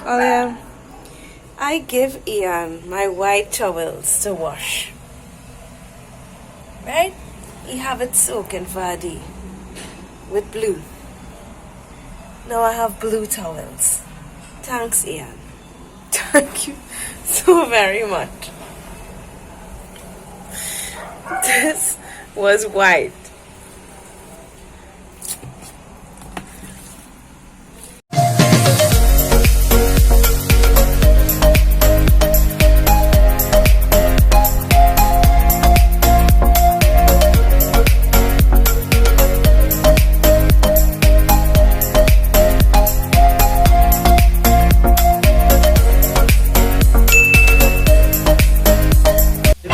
Oh yeah. I give Ian my white towels to wash. Right? He have it soaking for a day with blue. Now I have blue towels. Thanks, Ian. Thank you so very much. This was white.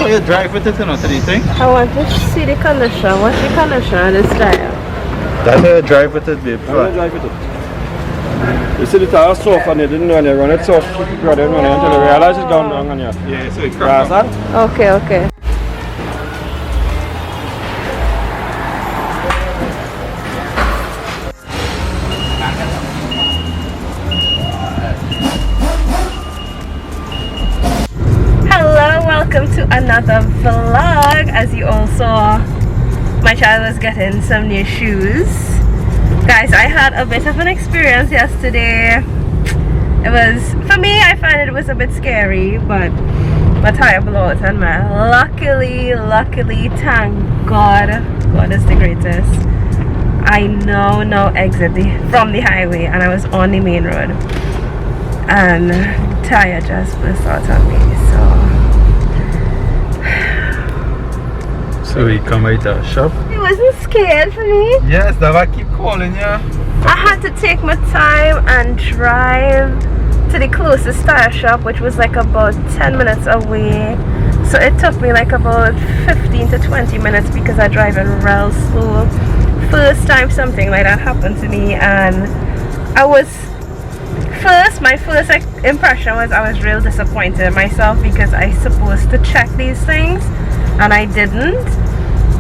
You drive with it, you know, to the thing? I want to see the condition. What's the condition of this tire? That's how you drive with it, babe. How do you drive with it? You see the tire soft and you didn't know when you run it soft. You run it until you realize it's gone wrong on you. Yeah, so it cracks. Okay, okay. Welcome to another vlog. As you all saw, my child was getting some new shoes. Guys, I had a bit of an experience yesterday. It was, for me, I find it was a bit scary, but my tire blew out and luckily, thank God, God is the greatest. I now exit from the highway and I was on the main road and the tire just burst out on me. So we come out of the shop. It wasn't scared for me. Yes, that's why I keep calling you. I had to take my time and drive to the closest tire shop, which was like about 10 minutes away. So it took me like about 15 to 20 minutes because I drive in real slow. First time something like that happened to me, and I was my first impression was I was real disappointed in myself because I supposed to check these things and I didn't.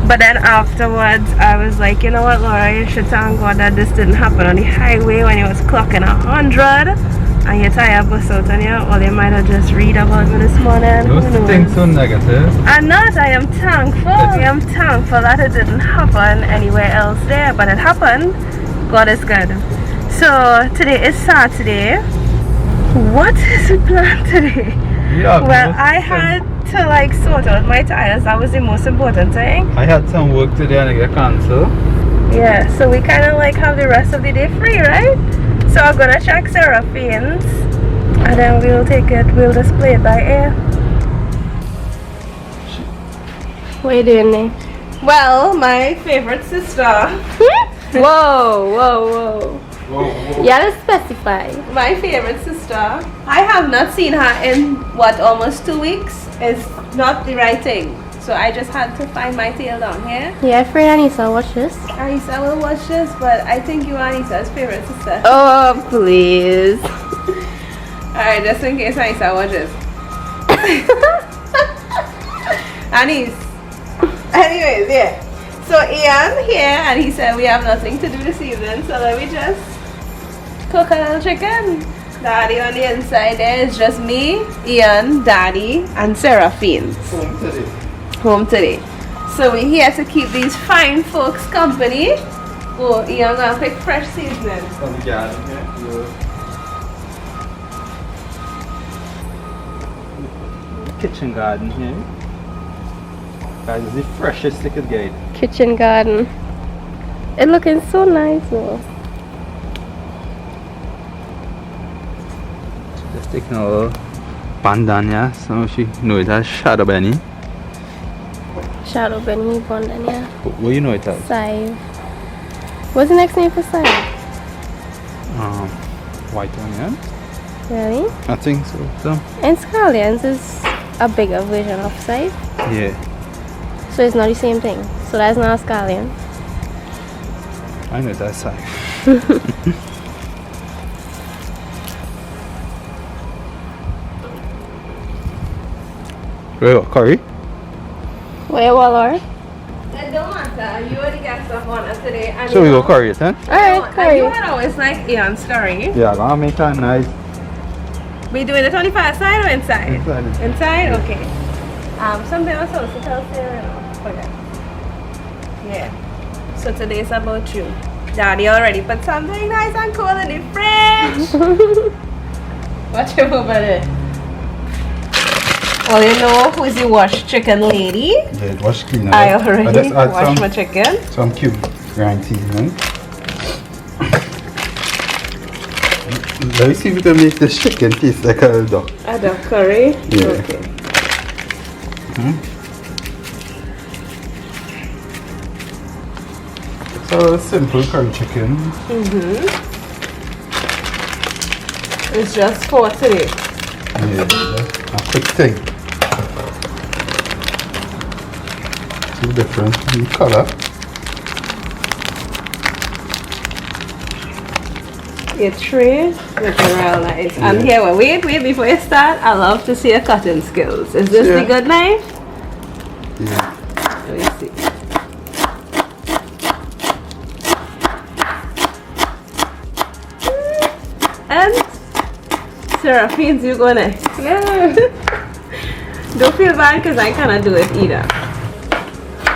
But then afterwards I was like, you know what, Laura, you should thank God that this didn't happen on the highway when you was clocking 100 and your tire burst out on you, or they might have just read about me this morning. Those things so negative. I'm not. I am thankful. I am thankful that it didn't happen anywhere else there, but it happened. God is good. So today is Saturday. What is the plan today? Yeah, well, I had to like sort out my tires. That was the most important thing. I had some work today and I get cancelled. Yeah, so we kind of like have the rest of the day free, right? So I'm gonna check Feens and then we'll display it by air. What are you doing there? Well, my favorite sister. Whoa. You gotta specify. My favorite sister. I have not seen her in what, almost 2 weeks. It's not the right thing. So I just had to find my tail down here. Yeah, afraid Anissa watch this. Anissa will watch this, but I think you are Anissa's favorite sister. Oh, please. Alright, just in case Anissa watches. Anis. Anyways, yeah. So Ian here, and he said we have nothing to do this evening, so let me just cook a little chicken. Daddy on the inside there is just me, Ian, Daddy, and Feens. Home today. So we're here to keep these fine folks company. Oh, Ian gonna pick fresh seasoning. From the garden here. Kitchen garden here. Guys, it's the freshest they could get. Kitchen garden. It looking so nice though. Just taking a little bandana, so she know it as shadow benny. Shadow Benny Bondania. What you know it as? Sive. What's the next name for Sive? White onion. Really? I think so. And scallions is a bigger version of Sive. Yeah. So it's not the same thing. So that's not a scallion. I know that side. Wait, what, curry? Where, Waller? It don't matter. You already got stuff on us today. And So we go curry it, huh? Alright, curry. You had always like Ian's curry. Yeah, I'm gonna make a nice We doing it on the far side or inside? Inside. Inside? Okay. Something else I was supposed to tell Sarah. Forget. Yeah. So today's about you. Daddy already put something nice and cool in the fridge. Watch him over there. Well, you know who's the wash chicken lady? Yeah, wash clean. I already just add washed my chicken. some cube grind seasoning. Let me see if we can make this chicken taste like a little duck. A duck curry? Yeah. Okay. So simple curry chicken. It's just for today. Yeah, a quick thing. Two different in color. Your tray looking real nice. And here, wait before you start. I love to see your cutting skills. Is this the good knife? Yeah. Let me see. And Sarah, Feens, you go next. Yeah. Don't feel bad because I cannot do it either.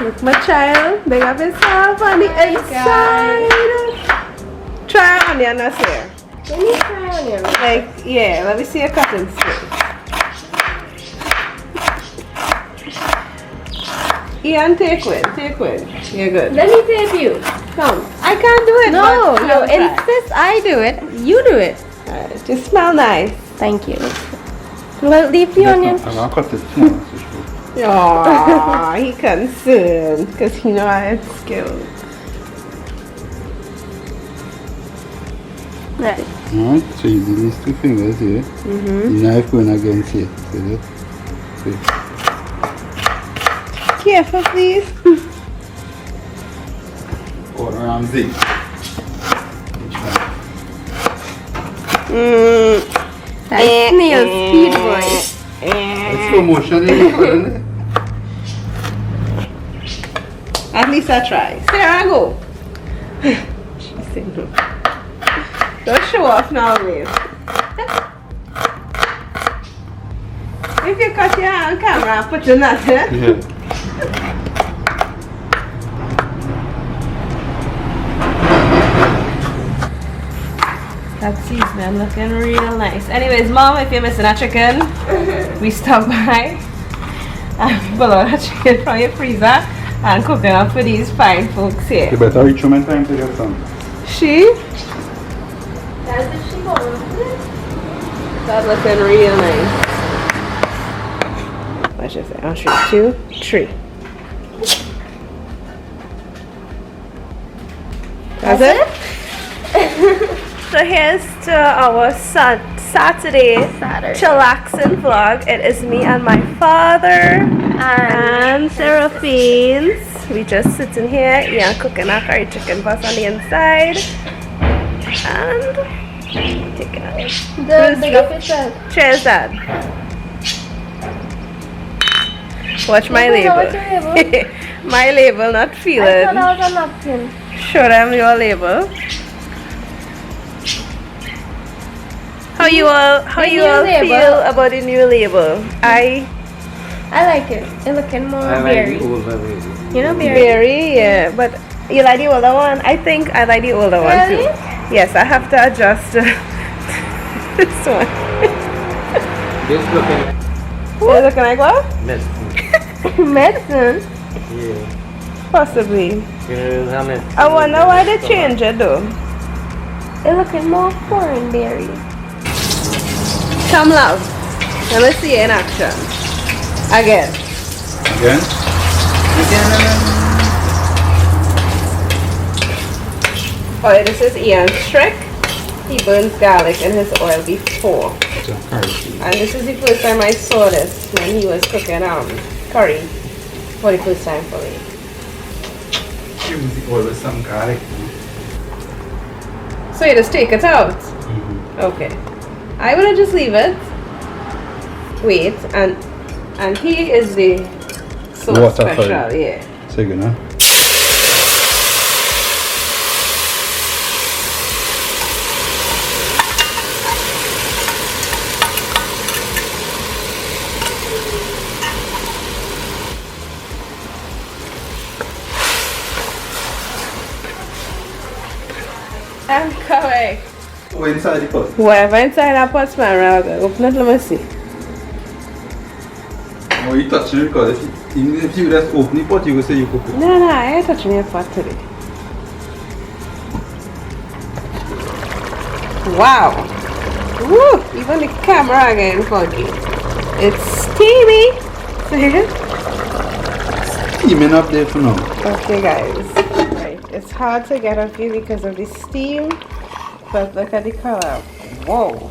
Look, my child, big up himself on the inside. Try onion, I say. Let me try onion. Like, yeah, let me see your cutting skills. Ian, take one. You're good. Let me tape you. Come. I can't do it. No, but you I'll try. insist I do it. You do it. Alright, just smell nice. Thank you. Well, leave the onion. I'm gonna cut it small. Aww, he concerned because he know I have skills. Right. Alright, so using these two fingers here. The knife going against here. See that? See. Careful, please. Quarter arm Z. That's snail speed, boy. It's slow motion in it. At least I try. Sarah, go. She said no. Don't show off now, babe. If you cut your hand on camera, put your nut here. Yeah. That seasoning looking real nice. Anyways, Mom, if you're missing a chicken, we stop by and pull out a chicken from your freezer and cook it up for these fine folks here. You better reach home in time to get some. She? That's what she going. That looking real nice. What should I say? On 3, 2, 3. That's it? So here's to our Saturday chillaxing vlog. It is me and my father and Sarah Feens. We just sitting here, cooking our curry chicken breast on the inside. And taking it. The bigger picture. Cheers, Dad. Watch my label. What's your label? My label, not I feeling. thought that was a napkin. Show them your label. How you all label. feel about the new label? I like it. It's looking more berry. You know berry? Berry, yeah. But you like the older one? I think I like the older one Really? too. Yes, I have to adjust this one. This looking It's looking like what? medicine. Medicine? Yeah. Possibly. I wonder why they change it though. It's looking more foreign berry. Come love. Let me see you in action. Again. Again? Oh, this is Ian's trick. He burns garlic in his oil before. And this is the first time I saw this when he was cooking curry for the first time for me. Use the oil with some garlic. So you just take it out? Okay. I will just leave it. Wait, and he is the so Water special, curry. yeah. So you know. Go inside the pot. Whatever inside that pot smell real good. Open it, let me see. Oh, you touching it because even if you just open the pot, you will say you cook it. No, I ain't touching your pot today. Wow. Woo! Even the camera getting foggy. It's steamy. See it? Steaming up there for now. Okay, guys. Right. It's hard to get a view because of the steam, but look at the color. Whoa.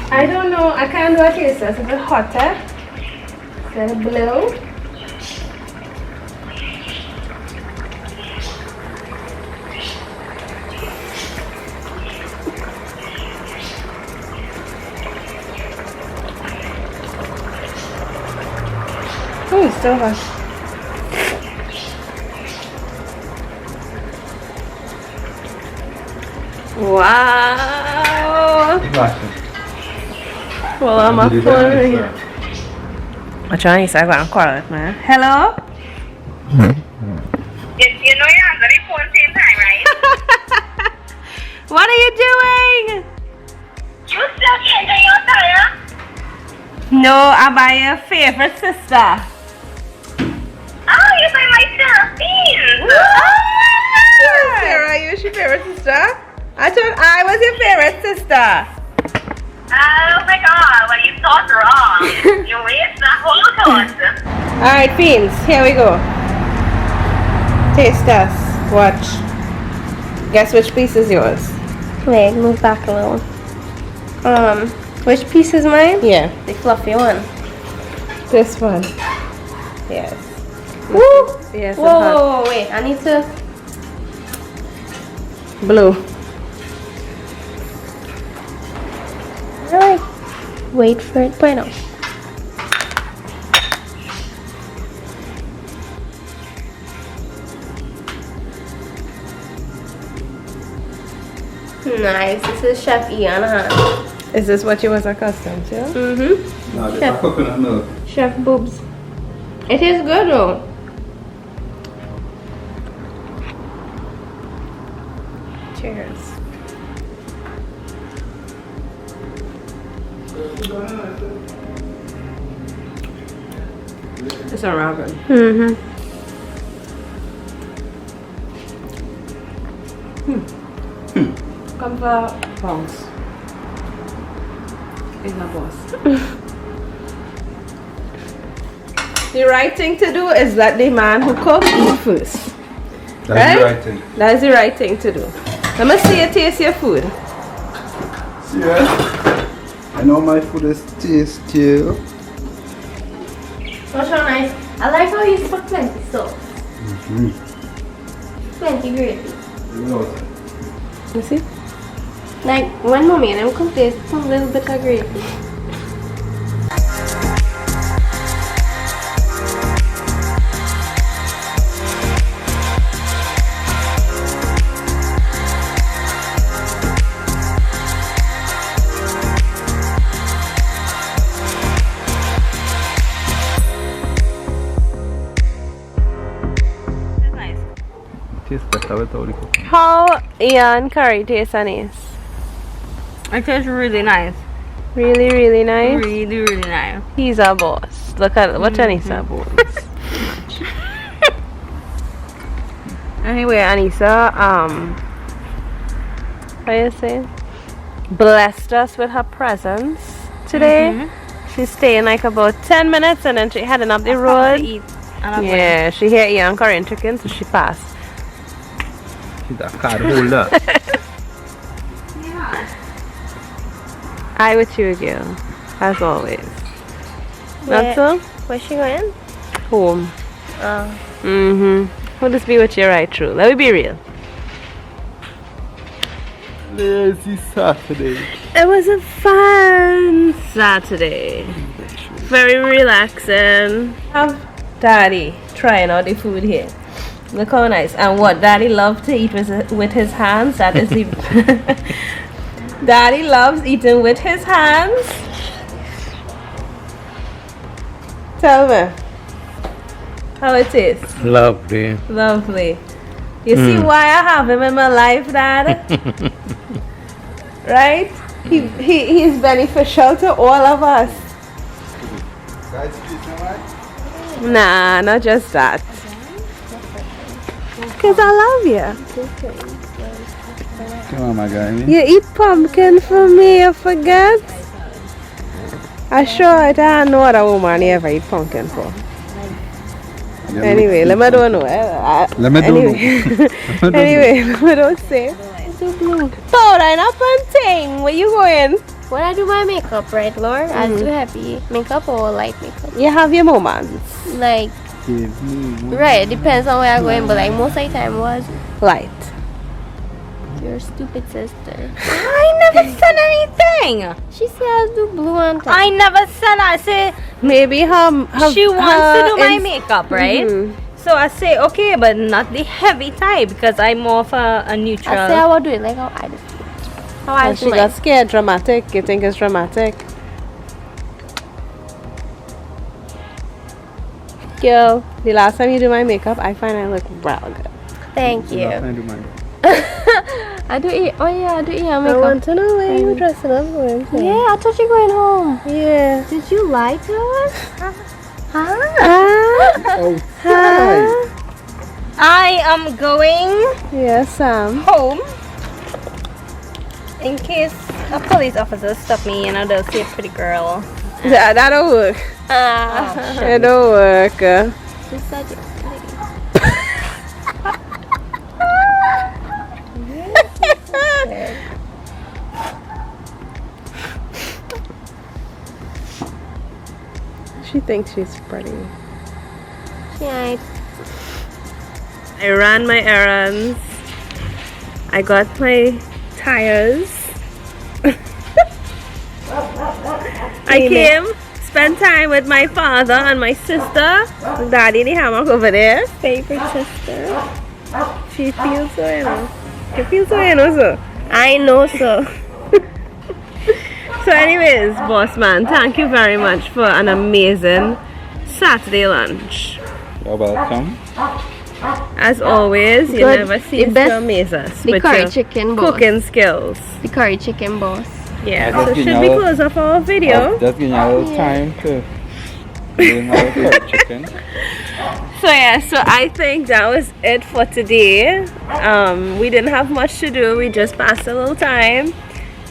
I don't know. I can't do a taste test. It's a bit hotter. Instead of blue. Oh, it's still hot. Wow. Well, I'm up for it. I'm trying to say I'm going to call it, man. Hello? You know you're on the phone same time, right? What are you doing? You still changing your tire? No, I'm by your favorite sister. Oh, you're by my Feens. Sarah, you're your favorite sister? I thought I was your favorite sister. Oh my god, well you thought wrong. You waste the whole thought. Alright, Feens, here we go. Taste us. Watch. Guess which piece is yours? Wait, move back a little. Which piece is mine? Yeah. The fluffy one. This one. Yes. Woo! Yes. Whoa, whoa, whoa, wait. I need to. Blue. Really? Wait for it. Bueno. Nice. This is Chef Ian, huh? Is this what you was accustomed to? Mm-hmm. No, Chef. the coconut milk. Chef Boobs. It is good though. Cheers. It's a ramen. Mm-hmm. Come for bounce. It's a boss. The right thing to do is let the man who cooks eat first. That's the right thing. That's the right thing to do. Let me see you taste your food. Serious? I know my food is tasty. What's so nice? I like how you put plenty sauce. Plenty gravy. You see? Like when mommy and them cook, there's some little bit of gravy. Tastes better without the cooking. How Ian curry tastes nice? It tastes really nice. Really, really nice. Really, really nice. He's a boss. Look at what Anissa boss. Anyway, Anissa, what are you saying? Blessed us with her presence today. She's staying like about 10 minutes and then she heading up the road. Yeah, she hear Ian currying chicken, so she passed. She's a card holder. I with you, girl, as always. Not so? Where's she going? Home. Oh. Will this be with you right through? Let me be real. Lazy Saturday. It was a fun Saturday. Very relaxing. Have Daddy trying out the food here. Look how nice. And what Daddy loves to eat with his hands. That is the Daddy loves eating with his hands. Tell me. How it tastes? Lovely. Lovely. You see why I have him in my life, Dad? Right? He's beneficial to all of us. Nah, not just that. Because I love you. Come on, my guy. You eat pumpkin for me, you forget? I sure I don't know what a woman you ever eat pumpkin for. Anyway, let me don't know. Let me don't know. Anyway, let me don't say. Powder and up and thing. Where you going? When I do my makeup, right, Lord? I do heavy makeup or light makeup. You have your moments. Like, right, depends on where I'm going, but like most of the time was Light. your stupid sister. I never said anything. She said I do blue on top. I never said. I say Maybe she wants to do my makeup, right? Mhm. So I say okay, but not the heavy type because I'm more of a neutral. I say I will do it like how I do. How I Oh, do she mine. got scared. Dramatic. You think it's dramatic? Girl, the last time you do my makeup, I find I look real good. Thank you. I do mine. I do eat. Oh yeah, I do eat I makeup. want to know where you dressing up going to. Yeah, I thought you were going home. Yeah. Did you lie to us? Huh? Oh, I am going Yes, Sam. home in case a police officer stop me and they'll say pretty girl. That'll work. It don't work. She said it. She thinks she's pretty. Yeah. I ran my errands. I got my tires. I came, spent time with my father and my sister. Daddy in the hammock over there. Favorite sister. She feels so, you know. She feels so, you know, so. I know so. So anyways, boss man, thank you very much for an amazing Saturday lunch. you're welcome. As always, you Good. never The cease best- to amaze us the with curry your chicken boss. cooking skills. The curry chicken boss. Yeah, Just so give should me we a- close off our video? Just give you a little time to doing our curry chicken. So yeah, so I think that was it for today. We didn't have much to do, we just passed a little time.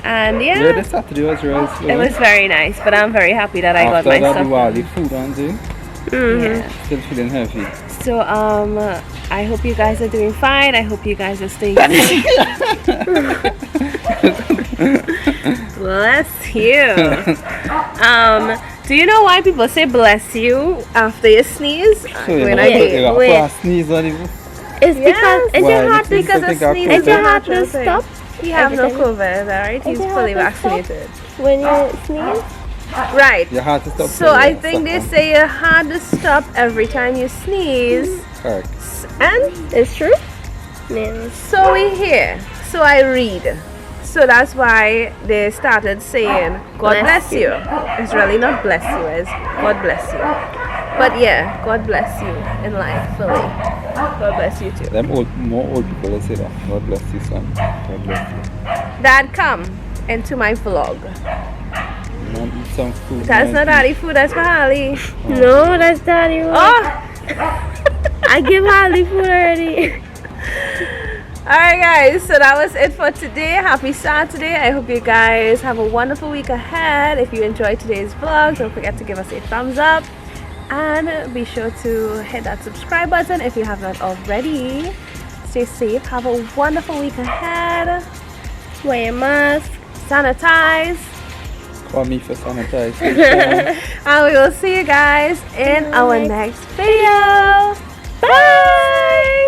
And Yeah, yeah, the Saturday was real slow. it was very nice, but I'm very happy that I got After my that, stuff. Diwali food on day, Mhm. still feeling heavy. So I hope you guys are doing fine. I hope you guys are staying Bless you. Do you know why people say bless you after you sneeze? So you When know, I you do- got wait. to sneeze on it. It's because Yes. is Why? your heart Because because I of think I sneezing. COVID. is your heart Natural to thing. stop He have no everything? COVID, alright? He's your fully heart to stop? vaccinated. when you sneeze? Right. Your heart to stop. So I think they say you had to stop every time you sneeze. Correct. And It's true. Yeah. so we hear. So I read. So that's why they started saying God bless you. It's really not bless you, it's God bless you. But yeah, God bless you in life fully. God bless you too. Them more old people will say that. God bless you, son. God bless you. Dad, come into my vlog. Man, eat some food. That's man. not Daddy food, that's for Holly. No, that's Daddy. Oh! I give Holly food already. Alright guys, so that was it for today. Happy Saturday. I hope you guys have a wonderful week ahead. If you enjoyed today's vlog, don't forget to give us a thumbs up. And be sure to hit that subscribe button if you have not already. Stay safe. Have a wonderful week ahead. Wear your mask. Sanitize. Call me for sanitization. And we will see you guys in our next video. Bye!